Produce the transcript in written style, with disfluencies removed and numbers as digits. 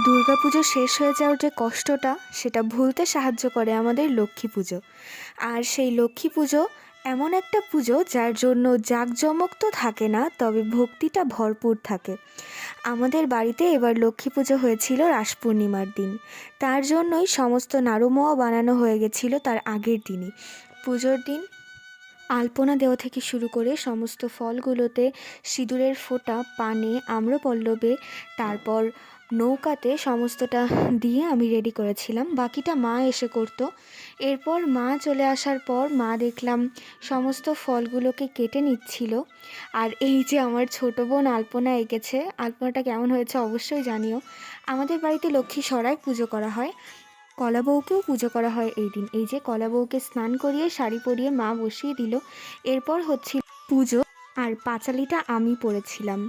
দুর্গাপুজো শেষ হয়ে যাওয়ার যে কষ্টটা সেটা ভুলতে সাহায্য করে আমাদের লক্ষ্মী পুজো। আর সেই লক্ষ্মী পুজো এমন একটা পুজো যার জন্য জাঁকজমক তো থাকে না, তবে ভক্তিটা ভরপুর থাকে। আমাদের বাড়িতে এবার লক্ষ্মী পুজো হয়েছিল রাস পূর্ণিমার দিন। তার জন্যই সমস্ত নাড়ুমোয়া বানানো হয়ে গেছিলো তার আগের দিনই। পুজোর দিন আলপনা দেওয়া থেকে শুরু করে সমস্ত ফলগুলোতে সিঁদুরের ফোঁটা, পানে, আম্রপল্লবে, তারপর নৌকাতে সমস্তটা দিয়ে আমি রেডি করেছিলাম। বাকিটা মা এসে করতো। এরপর মা চলে আসার পর মা দেখলাম সমস্ত ফলগুলোকে কেটে নিচ্ছিল। আর এই যে আমার ছোটো বোন আলপনা এঁকেছে, আলপনাটা কেমন হয়েছে অবশ্যই জানিও। আমাদের বাড়িতে লক্ষ্মী সরায় পুজো করা হয়, কলা বউকেও পুজো করা হয় এই দিন। এই যে কলা বউকে স্নান করিয়ে শাড়ি পরিয়ে মা বসিয়ে দিল। এরপর হচ্ছিল পুজো, আর পাঁচালিটা আমি পড়েছিলাম।